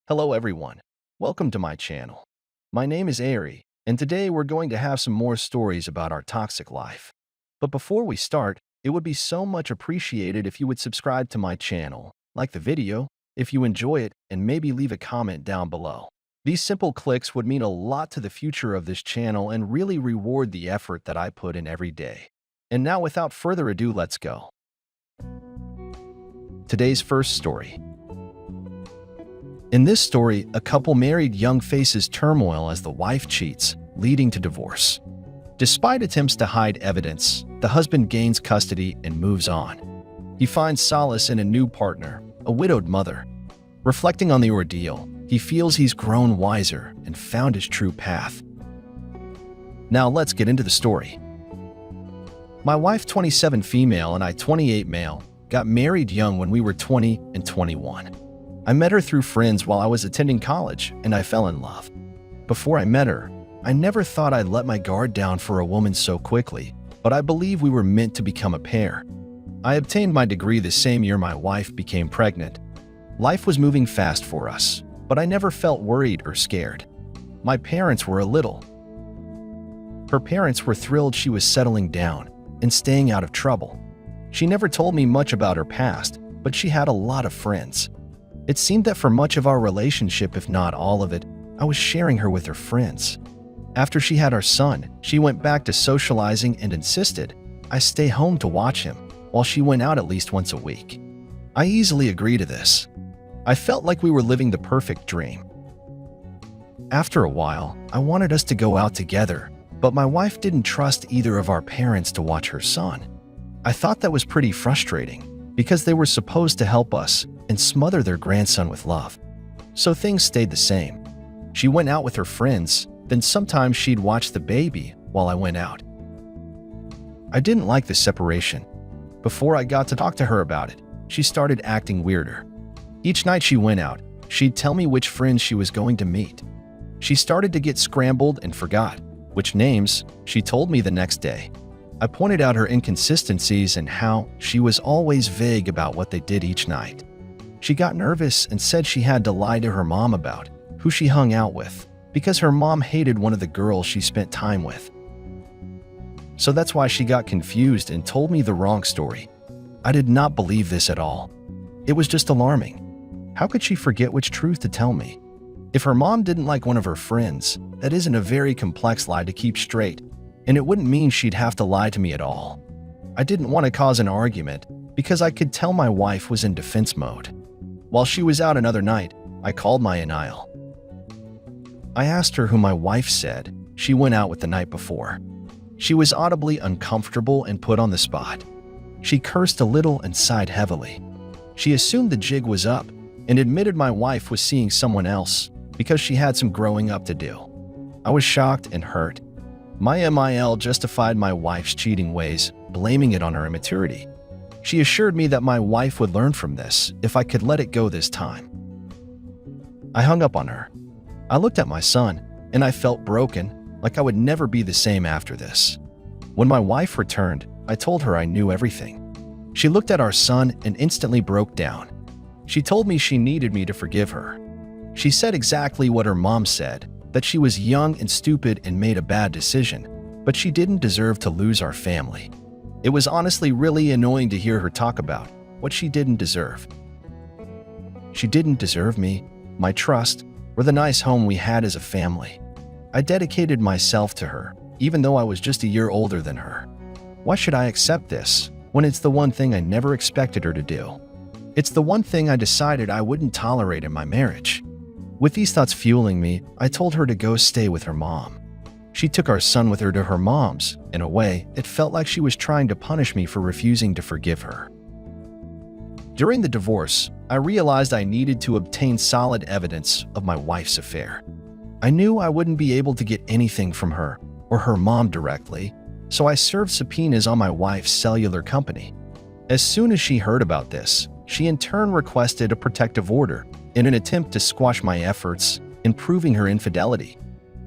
Hello everyone, welcome to my channel. My name is Awry, and today we're going to have some more stories about our toxic life. But before we start, it would be so much appreciated if you would subscribe to my channel, like the video, if you enjoy it, and maybe leave a comment down below. These simple clicks would mean a lot to the future of this channel and really reward the effort that I put in every day. And now without further ado, let's go. Today's first story. In this story, a couple married young faces turmoil as the wife cheats, leading to divorce. Despite attempts to hide evidence, the husband gains custody and moves on. He finds solace in a new partner, a widowed mother. Reflecting on the ordeal, he feels he's grown wiser and found his true path. Now let's get into the story. My wife, 27 female, and I, 28 male, got married young when we were 20 and 21. I met her through friends while I was attending college, and I fell in love. Before I met her, I never thought I'd let my guard down for a woman so quickly, but I believe we were meant to become a pair. I obtained my degree the same year my wife became pregnant. Life was moving fast for us, but I never felt worried or scared. My parents were a little. Her parents were thrilled she was settling down and staying out of trouble. She never told me much about her past, but she had a lot of friends. It seemed that for much of our relationship, if not all of it, I was sharing her with her friends. After she had our son, she went back to socializing and insisted I stay home to watch him while she went out at least once a week. I easily agreed to this. I felt like we were living the perfect dream. After a while, I wanted us to go out together, but my wife didn't trust either of our parents to watch her son. I thought that was pretty frustrating because they were supposed to help us and smother their grandson with love. So things stayed the same. She went out with her friends, then sometimes she'd watch the baby while I went out. I didn't like the separation. Before I got to talk to her about it, she started acting weirder. Each night she went out, she'd tell me which friends she was going to meet. She started to get scrambled and forgot which names. She told me the next day. I pointed out her inconsistencies and how she was always vague about what they did each night. She got nervous and said she had to lie to her mom about who she hung out with because her mom hated one of the girls she spent time with. So that's why she got confused and told me the wrong story. I did not believe this at all. It was just alarming. How could she forget which truth to tell me? If her mom didn't like one of her friends, that isn't a very complex lie to keep straight, and it wouldn't mean she'd have to lie to me at all. I didn't want to cause an argument because I could tell my wife was in defense mode. While she was out another night, I called my Anil. I asked her who my wife said she went out with the night before. She was audibly uncomfortable and put on the spot. She cursed a little and sighed heavily. She assumed the jig was up and admitted my wife was seeing someone else because she had some growing up to do. I was shocked and hurt. My MIL justified my wife's cheating ways, blaming it on her immaturity. She assured me that my wife would learn from this if I could let it go this time. I hung up on her. I looked at my son, and I felt broken, like I would never be the same after this. When my wife returned, I told her I knew everything. She looked at our son and instantly broke down. She told me she needed me to forgive her. She said exactly what her mom said, that she was young and stupid and made a bad decision, but she didn't deserve to lose our family. It was honestly really annoying to hear her talk about what she didn't deserve. She didn't deserve me, my trust, or the nice home we had as a family. I dedicated myself to her, even though I was just a year older than her. Why should I accept this when it's the one thing I never expected her to do? It's the one thing I decided I wouldn't tolerate in my marriage. With these thoughts fueling me, I told her to go stay with her mom. She took our son with her to her mom's. In a way, it felt like she was trying to punish me for refusing to forgive her. During the divorce, I realized I needed to obtain solid evidence of my wife's affair. I knew I wouldn't be able to get anything from her or her mom directly, so I served subpoenas on my wife's cellular company. As soon as she heard about this, she in turn requested a protective order in an attempt to squash my efforts in proving her infidelity.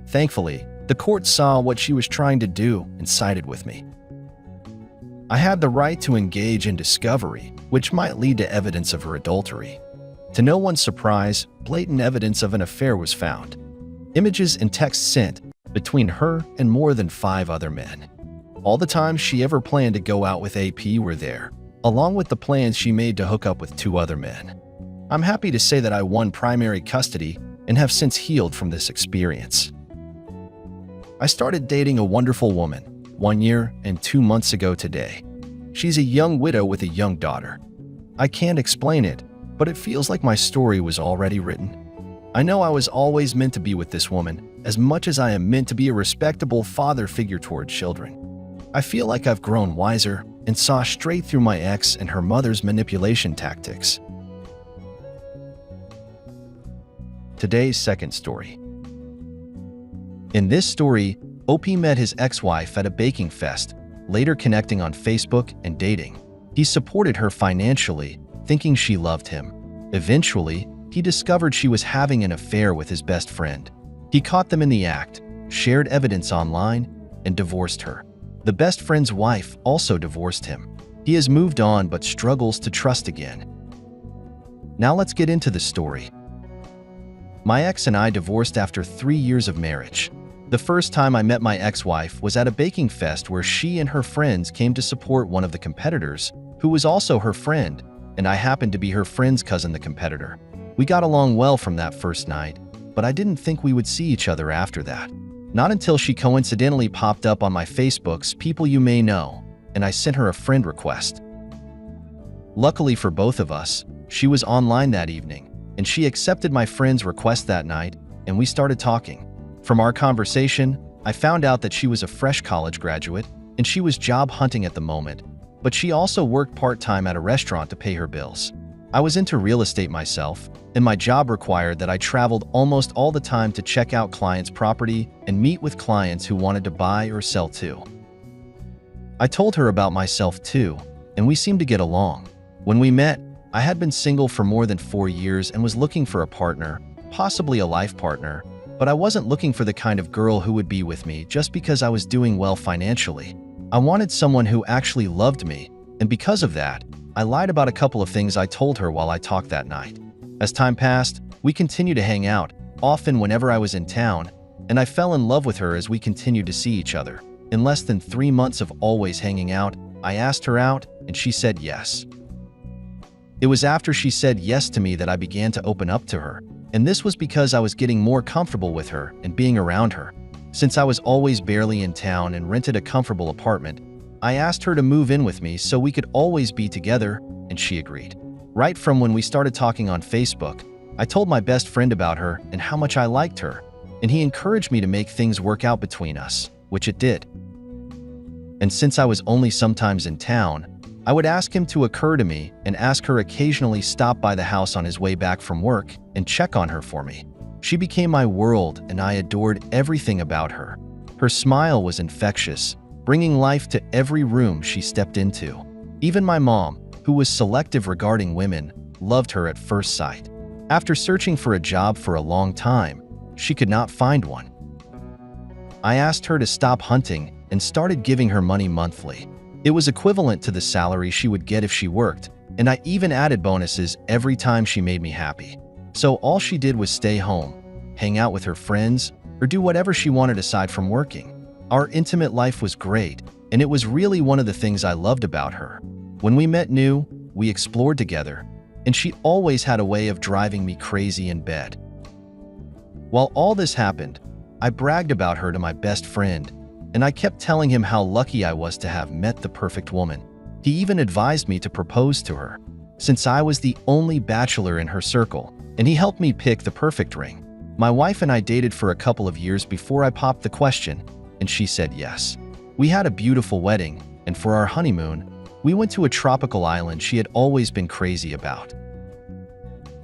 Thankfully, the court saw what she was trying to do and sided with me. I had the right to engage in discovery, which might lead to evidence of her adultery. To no one's surprise, blatant evidence of an affair was found. Images and texts sent between her and more than 5 other men. All the times she ever planned to go out with AP were there, along with the plans she made to hook up with 2 other men. I'm happy to say that I won primary custody and have since healed from this experience. I started dating a wonderful woman 1 year and 2 months ago today. She's a young widow with a young daughter. I can't explain it, but it feels like my story was already written. I know I was always meant to be with this woman, as much as I am meant to be a respectable father figure toward children. I feel like I've grown wiser and saw straight through my ex and her mother's manipulation tactics. Today's second story. In this story, OP met his ex-wife at a baking fest, later connecting on Facebook and dating. He supported her financially, thinking she loved him. Eventually, he discovered she was having an affair with his best friend. He caught them in the act, shared evidence online, and divorced her. The best friend's wife also divorced him. He has moved on but struggles to trust again. Now let's get into the story. My ex and I divorced after 3 years of marriage. The first time I met my ex-wife was at a baking fest where she and her friends came to support one of the competitors, who was also her friend, and I happened to be her friend's cousin, the competitor. We got along well from that first night, but I didn't think we would see each other after that. Not until she coincidentally popped up on my Facebook's People You May Know, and I sent her a friend request. Luckily for both of us, she was online that evening, and she accepted my friend's request that night, and we started talking. From our conversation, I found out that she was a fresh college graduate, and she was job hunting at the moment, but she also worked part-time at a restaurant to pay her bills. I was into real estate myself, and my job required that I traveled almost all the time to check out clients' property and meet with clients who wanted to buy or sell too. I told her about myself too, and we seemed to get along. When we met, I had been single for more than 4 years and was looking for a partner, possibly a life partner, but I wasn't looking for the kind of girl who would be with me just because I was doing well financially. I wanted someone who actually loved me, and because of that, I lied about a couple of things I told her while I talked that night. As time passed, we continued to hang out, often whenever I was in town, and I fell in love with her as we continued to see each other. In less than 3 months of always hanging out, I asked her out, and she said yes. It was after she said yes to me that I began to open up to her, and this was because I was getting more comfortable with her and being around her. Since I was always barely in town and rented a comfortable apartment, I asked her to move in with me so we could always be together, and she agreed. Right from when we started talking on Facebook, I told my best friend about her and how much I liked her, and he encouraged me to make things work out between us, which it did. And since I was only sometimes in town, I would ask him to occur to me and ask her occasionally stop by the house on his way back from work and check on her for me. She became my world, and I adored everything about her. Her smile was infectious, bringing life to every room she stepped into. Even my mom, who was selective regarding women, loved her at first sight. After searching for a job for a long time, she could not find one. I asked her to stop hunting and started giving her money monthly. It was equivalent to the salary she would get if she worked, and I even added bonuses every time she made me happy. So all she did was stay home, hang out with her friends, or do whatever she wanted aside from working. Our intimate life was great, and it was really one of the things I loved about her. When we met new, we explored together, and she always had a way of driving me crazy in bed. While all this happened, I bragged about her to my best friend, and I kept telling him how lucky I was to have met the perfect woman. He even advised me to propose to her, since I was the only bachelor in her circle, and he helped me pick the perfect ring. My wife and I dated for a couple of years before I popped the question, and she said yes. We had a beautiful wedding, and for our honeymoon, we went to a tropical island she had always been crazy about.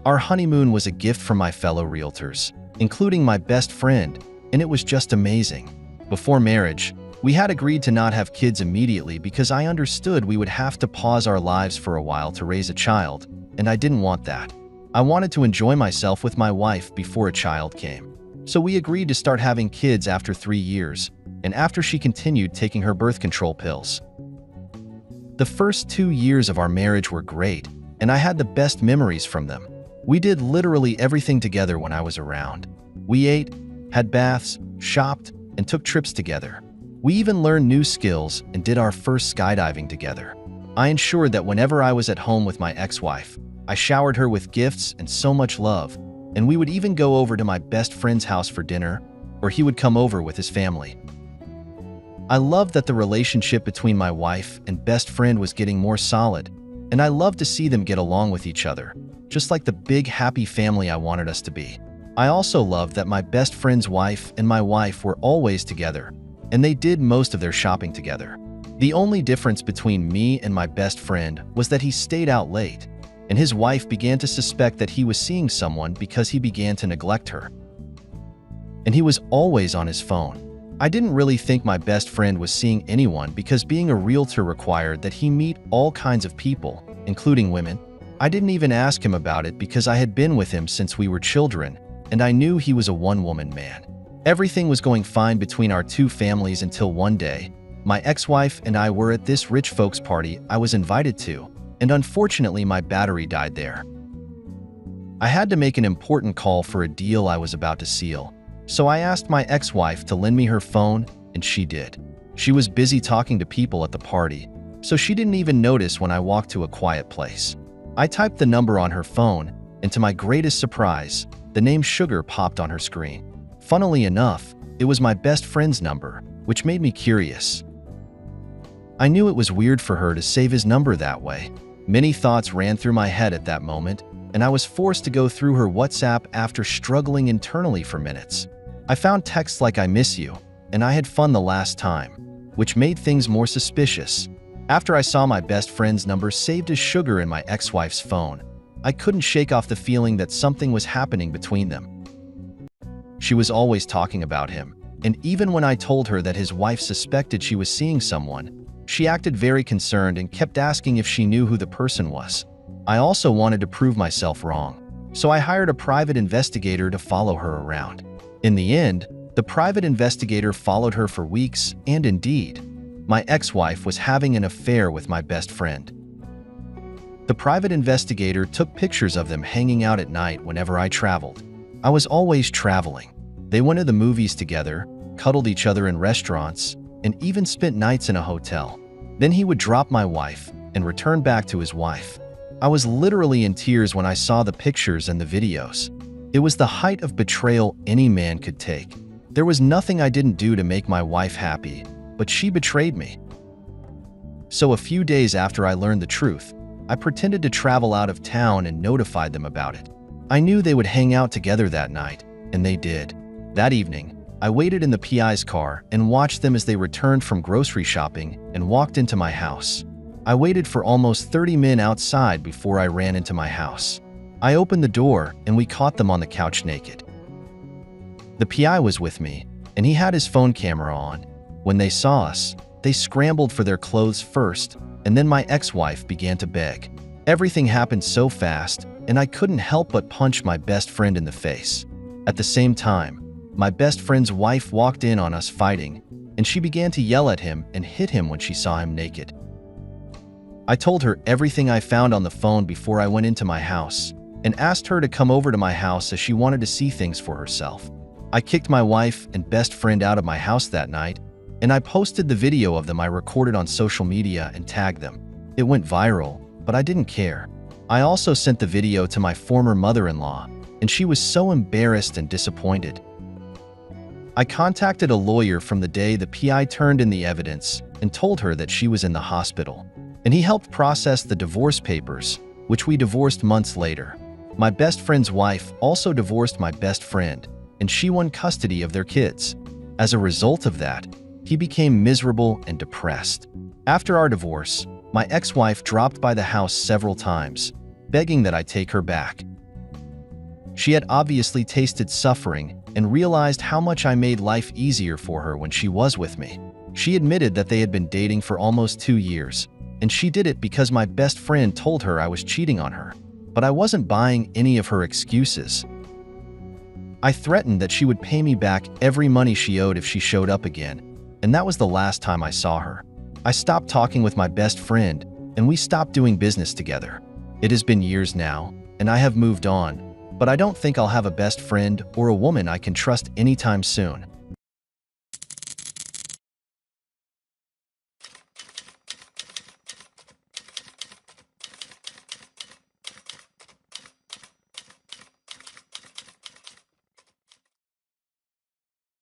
Our honeymoon was a gift from my fellow realtors, including my best friend, and it was just amazing. Before marriage, we had agreed to not have kids immediately because I understood we would have to pause our lives for a while to raise a child, and I didn't want that. I wanted to enjoy myself with my wife before a child came. So we agreed to start having kids after 3 years, and after she continued taking her birth control pills. The first 2 years of our marriage were great, and I had the best memories from them. We did literally everything together when I was around. We ate, had baths, shopped, and took trips together. We even learned new skills and did our first skydiving together. I ensured that whenever I was at home with my ex-wife, I showered her with gifts and so much love, and we would even go over to my best friend's house for dinner, or he would come over with his family. I loved that the relationship between my wife and best friend was getting more solid, and I loved to see them get along with each other, just like the big happy family I wanted us to be. I also loved that my best friend's wife and my wife were always together, and they did most of their shopping together. The only difference between me and my best friend was that he stayed out late, and his wife began to suspect that he was seeing someone because he began to neglect her. And he was always on his phone. I didn't really think my best friend was seeing anyone because being a realtor required that he meet all kinds of people, including women. I didn't even ask him about it because I had been with him since we were children, and I knew he was a one-woman man. Everything was going fine between our two families until one day, my ex-wife and I were at this rich folks party I was invited to, and unfortunately my battery died there. I had to make an important call for a deal I was about to seal, so I asked my ex-wife to lend me her phone, and she did. She was busy talking to people at the party, so she didn't even notice when I walked to a quiet place. I typed the number on her phone, and to my greatest surprise, the name Sugar popped on her screen. Funnily enough, it was my best friend's number, which made me curious. I knew it was weird for her to save his number that way. Many thoughts ran through my head at that moment, and I was forced to go through her WhatsApp after struggling internally for minutes. I found texts like "I miss you," and "I had fun the last time," which made things more suspicious. After I saw my best friend's number saved as Sugar in my ex-wife's phone, I couldn't shake off the feeling that something was happening between them. She was always talking about him, and even when I told her that his wife suspected she was seeing someone, she acted very concerned and kept asking if she knew who the person was. I also wanted to prove myself wrong, so I hired a private investigator to follow her around. In the end, the private investigator followed her for weeks, and indeed, my ex-wife was having an affair with my best friend. The private investigator took pictures of them hanging out at night whenever I traveled. I was always traveling. They went to the movies together, cuddled each other in restaurants, and even spent nights in a hotel. Then he would drop my wife and return back to his wife. I was literally in tears when I saw the pictures and the videos. It was the height of betrayal any man could take. There was nothing I didn't do to make my wife happy, but she betrayed me. So a few days after I learned the truth, I pretended to travel out of town and notified them about it. I knew they would hang out together that night, and they did. That evening, I waited in the PI's car and watched them as they returned from grocery shopping and walked into my house. I waited for almost 30 minutes outside before I ran into my house. I opened the door and we caught them on the couch naked. The PI was with me, and he had his phone camera on. When they saw us, they scrambled for their clothes first, and then my ex-wife began to beg. Everything happened so fast, and I couldn't help but punch my best friend in the face. At the same time, my best friend's wife walked in on us fighting, and she began to yell at him and hit him when she saw him naked. I told her everything I found on the phone before I went into my house, and asked her to come over to my house as she wanted to see things for herself. I kicked my wife and best friend out of my house that night, and I posted the video of them I recorded on social media and tagged them. It went viral, but I didn't care. I also sent the video to my former mother-in-law, and she was so embarrassed and disappointed. I contacted a lawyer from the day the PI turned in the evidence and told her that she was in the hospital, and he helped process the divorce papers, which we divorced months later. My best friend's wife also divorced my best friend, and she won custody of their kids. As a result of that, he became miserable and depressed. After our divorce, my ex-wife dropped by the house several times, begging that I take her back. She had obviously tasted suffering and realized how much I made life easier for her when she was with me. She admitted that they had been dating for almost 2 years, and she did it because my best friend told her I was cheating on her. But I wasn't buying any of her excuses. I threatened that she would pay me back every money she owed if she showed up again, and that was the last time I saw her. I stopped talking with my best friend, and we stopped doing business together. It has been years now, and I have moved on, but I don't think I'll have a best friend or a woman I can trust anytime soon.